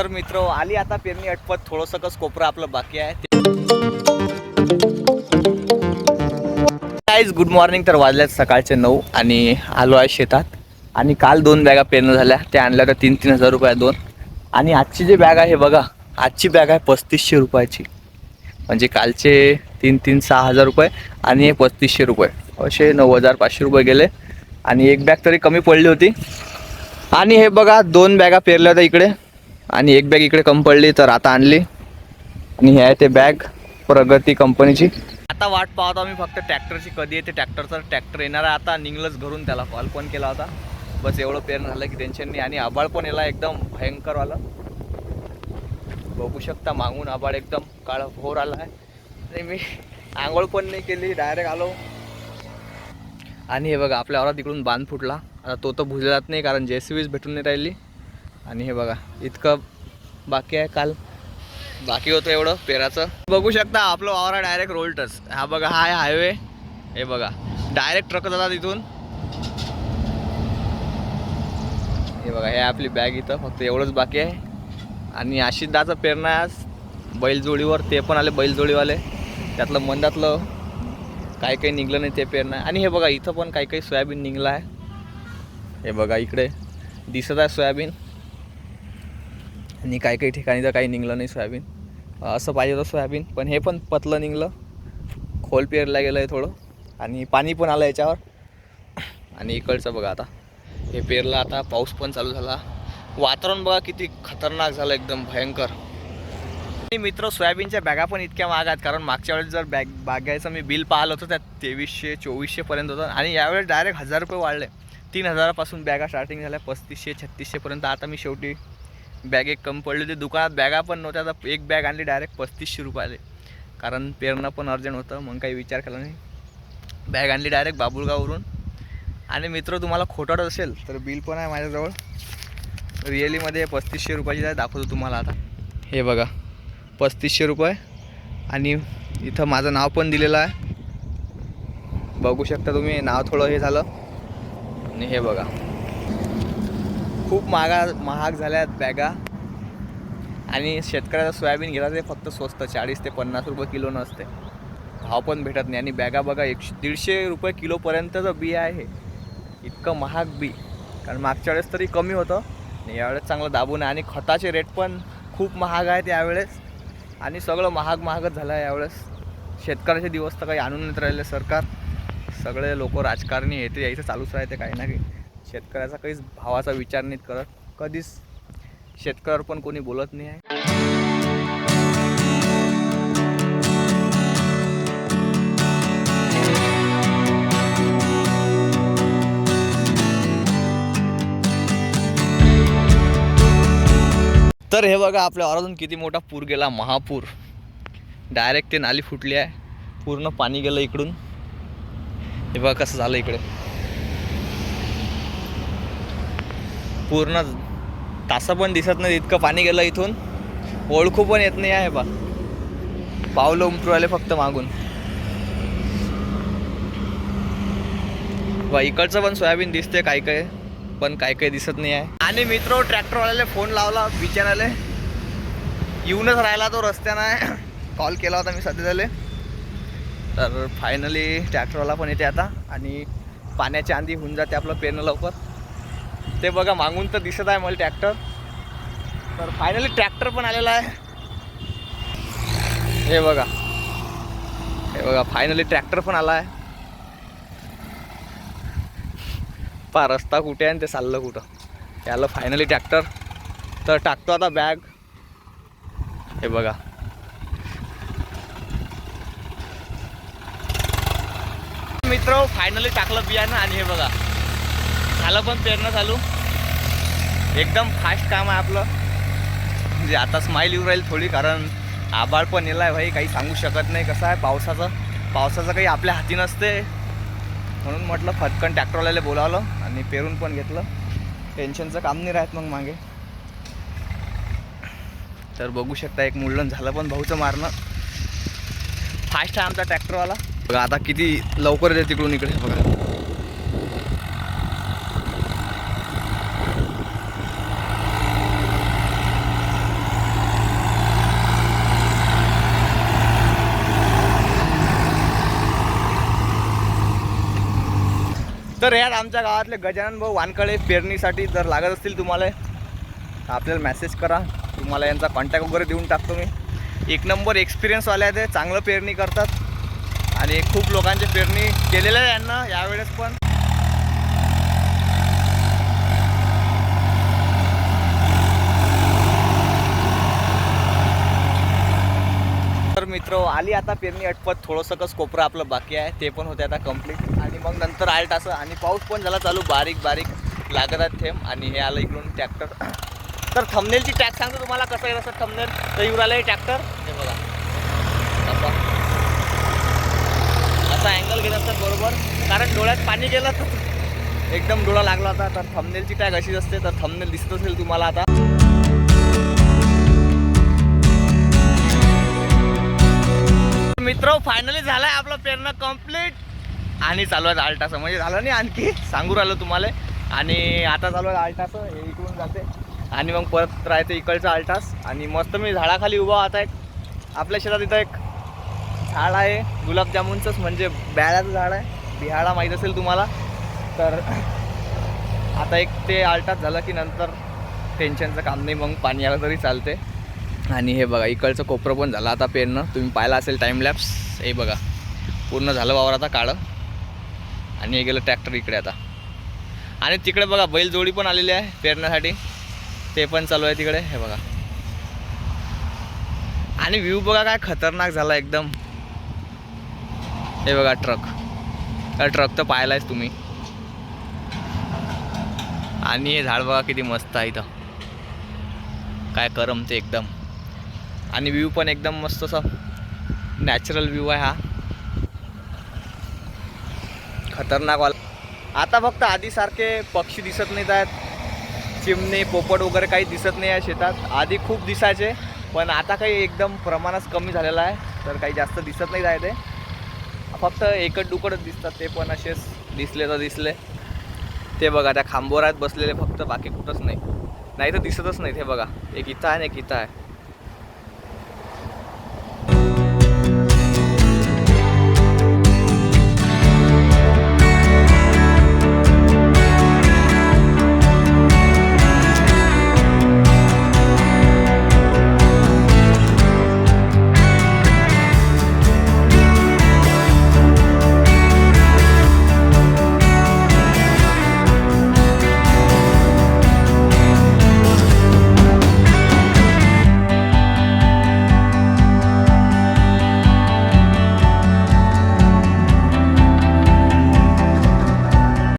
तर मित्र आली आता पेरणी अटपत, थोडंसं कस कोपरा आपलं बाकी आहे. Guys good morning. तर वाजल्यात सकाळचे 9 आणि आलो आहे शेतात. आणि काल 2 बॅगा पेरणं झाल्या, त्या आणल्या तर 3,000 रुपये 2. आणि आजची जी बॅग आहे बघा, आजची बॅग आहे 3500 रुपयाची. म्हणजे कालचे 6,000 रुपये आणि हे 3500 रुपये, असे 9,500 रुपये गेले. आणि एक बॅग तरी कमी पडली होती. आणि हे बघा 2 बॅगा पेरल्या होत्या इकडे आणि एक बॅग इकडे कमी पडली, तर आता आणली. आणि हे आहे ते बॅग प्रगती कंपनीची. आता वाट पाहतो आम्ही फक्त ट्रॅक्टरची, कधी येते ट्रॅक्टरचा. ट्रॅक्टर येणार आहे आता, निघलंच घरून. त्याला कॉल पण केला होता. बस एवढं पेरणं झालं की टेन्शन नाही. आणि आबाळ पण याला एकदम भयंकरवाला बघू शकता, मागून आबाळ एकदम काळा भोर आला आहे. आणि मी आंघोळ पण नाही केली, डायरेक्ट आलो. आणि हे बघा आपल्या वावरात तिकडून बांध फुटला. आता तो तर भुजला जात नाही कारण JCBच भेटून नाही राहिली. आणि हे बघा इतकं बाकी आहे, काल बाकी होतं एवढं पेराचं. बघू शकता आपलं वावरा डायरेक्ट रोड टच. हा बघा, हा आहे हायवे. हे बघा डायरेक्ट ट्रक जातात इथून. हे बघा, हे आपली बॅग इथं, फक्त एवढंच बाकी आहे. आणि आशिषदाचं पेरणं आज बैलजोडीवर, ते पण आले बैलजोडीवाले. त्यातलं मंदातलं काही काही निघलं नाही ते पेरणं. आणि हे बघा इथं पण काही काही सोयाबीन निघलं आहे. हे बघा इकडे दिसत आहे सोयाबीन. आणि काही काही ठिकाणी तर काही निघलं नाही सोयाबीन. असं पाहिजे होतं सोयाबीन, पण हे पण पतलं निघलं. खोल पेरला गेलं आहे थोडं. आणि पाणी पण आलं याच्यावर. आणि इकडचं बघा आता हे पेरलं. आता पाऊस पण चालू झाला. वातावरण बघा किती खतरनाक झालं, एकदम भयंकर. आणि मित्र सोयाबीनच्या बॅगा पण इतक्या महाग आहेत, कारण मागच्या वेळेस जर बागायचं मी बिल पाहिलं होतं त्यात 2300-2400 पर्यंत होतं. आणि यावेळेस डायरेक्ट 1000 रुपये वाढले. 3000पासून बॅगा स्टार्टिंग झाल्या 3500-3600 पर्यंत. आता मी शेवटी बॅग एक कमी पडली होती. दुकानात बॅगा पण नव्हत्या, तर एक बॅग आणली डायरेक्ट 3500 रुपयाले. कारण पेरणं पण अर्जंट होतं, मग काही विचार केला नाही. बॅग आणली डायरेक्ट बाबुळगाववरून. आणि मित्र तुम्हाला खोटं असेल तर बिल पण आहे माझ्याजवळ. रिअलीमध्ये 3500 रुपयाची आहे, दाखवतो तुम्हाला आता. हे बघा 3500 रुपये. आणि इथं माझं नाव पण दिलेलं आहे, बघू शकता तुम्ही. नाव थोडं हे झालं. आणि हे बघा खूप महाग झाल्या आहेत बॅगा. आणि शेतकऱ्याचं सोयाबीन घेतात ते फक्त स्वस्त 40 ते 50 रुपये किलो नसते, भाव पण भेटत नाही. आणि बॅगा बघा 100-150 रुपये किलोपर्यंतचं बी आहे. इतकं महाग बी, कारण मागच्या वेळेस तरी कमी होतं आणि यावेळेस चांगलं दाबून आहे. आणि खताचे रेट पण खूप महाग आहेत यावेळेस. आणि सगळं महागच झालं आहे यावेळेस. शेतकऱ्याचे दिवस तर काही आणून नाही राहिले सरकार. सगळे लोक राजकारणी येते यायचं चालूच राहते काही ना काही. शेतकऱ्याचा काहीच भावाचा विचार नाहीत करत. कधीच शेतकऱ्यावर पण कोणी बोलत नाही आहे. तर हे बघा आपल्या वावरातून किती मोठा पूर गेला, महापूर. डायरेक्ट ते नाली फुटली आहे, पूर्ण पाणी गेलं इकडून. हे बघा कसं झालं इकडे, पूर्ण तासं पण दिसत नाही इतकं पाणी गेलं इथून. ओळखू पण येत नाही आहे बा, पावलं उमटू आले फक्त मागून. बा इकडचं पण सोयाबीन दिसते काही काही, पण काही काही दिसत नाही आहे. आणि मित्र ट्रॅक्टरवाल्याला फोन लावला, विचारायला येऊनच राहिला तो रस्त्यानं. कॉल केला होता मी सध्या त्याला. तर फायनली ट्रॅक्टरवाला पण येते आता. आणि पाण्याच्या आंधी होऊन जाते आपलं पेरणं लवकर. ते बघा मागून तर दिसत आहे मला ट्रॅक्टर. तर फायनली ट्रॅक्टर पण आलेला आहे. हे बघा, हे बघा फायनली ट्रॅक्टर पण आला आहे. पा रस्ता कुठे आहे आणि ते चाललं कुठं. याला फायनली ट्रॅक्टर. तर टाकतो आता बॅग. हे बघा मित्र फायनली टाकलं बियाणं. आणि हे बघा झालं पण पेरणं चालू. एकदम फास्ट काम आहे आपलं. म्हणजे आता स्माईल येऊ राहील थोडी, कारण आबाळ पण येला आहे भाई, काही सांगू शकत नाही. कसं आहे पावसाचं काही आपल्या हाती नसते. म्हणून म्हटलं फटकन ट्रॅक्टरवाल्याला बोलावलं आणि पेरून पण घेतलं. टेन्शनचं काम नाही राहत मग मागे. तर बघू शकता एक मुलण झालं पण भाऊचं मारणं. फास्ट आहे आमचा ट्रॅक्टरवाला. बघा आता किती लवकर येते तिकडून इकडे. बघा तर यात आमच्या गावातले गजानन भाऊ वानकडे पेरणीसाठी जर लागत असतील तुम्हाला आपल्याला मेसेज करा, तुम्हाला यांचा कॉन्टॅक्ट वगैरे देऊन टाकतो मी. एक नंबर एक्सपिरियन्सवाले आहे ते, चांगलं पेरणी करतात आणि खूप लोकांची पेरणी केलेलं आहे यांना यावेळेस पण. तर मित्र आली आता पेरणी अटपत, थोडंसं कस कोपरा आपलं बाकी आहे ते पण होते आता कंप्लीट. आणि मग नंतर आल्ट असं आणि पाऊस पण झाला चालू, बारीक बारीक लागत आहेत थेंब. आणि हे आलं इकडून ट्रॅक्टर. तर थंबनेलची टॅग सांगतो तुम्हाला कसं आहे तसं थंबनेल. तर येऊन आलं आहे ट्रॅक्टर, हे बघा असा अँगल घेत असतात बरोबर, कारण डोळ्यात पाणी गेलं तर एकदम डोळा लागला होता. तर थंबनेलची टॅग अशीच असते. तर थंबनेल दिसत असेल तुम्हाला आता. मित्र फायनली झालाय आपलं पेरणं कंप्लीट आणि चालू आहे आल्टाचं, म्हणजे झालं नाही आणखी सांगू राहिलो तुम्हाला. आणि आता चालू आहे आल्टाचं, हे इकडून जाते आणि मग परत राहते इकडचं आल्टास. आणि मस्त मी झाडाखाली उभा आता. एक आपल्या शेतात इथं एक झाड आहे गुलाबजामुनचंच, म्हणजे ब्याळाचं झाड आहे, बिहाळा माहीत असेल तुम्हाला. तर आता एक ते आल्टास झालं की नंतर टेन्शनचं काम नाही, मग पाणी आलं तरी चालते. आणि हे बघा इकडचं कोपरं पण झालं आता पेरणं, तुम्ही पाहिलं असेल टाईमलॅप्स. हे बघा पूर्ण झालं वावर आता काळं. आणि हे गेलं ट्रॅक्टर इकडे आता. आणि तिकडे बघा बैलजोडी पण आलेली आहे पेरण्यासाठी, ते पण चालू आहे तिकडे. हे बघा आणि व्ह्यू बघा काय खतरनाक झाला एकदम. हे बघा ट्रक तर पाहिलायच तुम्ही. आणि हे झाड बघा किती मस्त आहे इथं, काय करमते एकदम. आणि व्ह्यू पण एकदम मस्त असा नॅचरल व्ह्यू आहे हा, खतरनाक वाला. आता फक्त आधीसारखे पक्षी दिसत नाहीत आहेत, चिमणी पोपट वगैरे काही दिसत नाही आहे शेतात. आधी खूप दिसायचे पण आता काही एकदम प्रमाणात कमी झालेलं आहे. तर काही जास्त दिसत नाही आहे ते, फक्त एकच दुकडच दिसतात, ते पण असेच दिसले तर दिसले. ते बघा त्या खांबोरात बसलेले फक्त, बाकी कुठंच नाही, नाही तर दिसतच नाही. हे बघा एक इथं आहे ना, एक इथं आहे.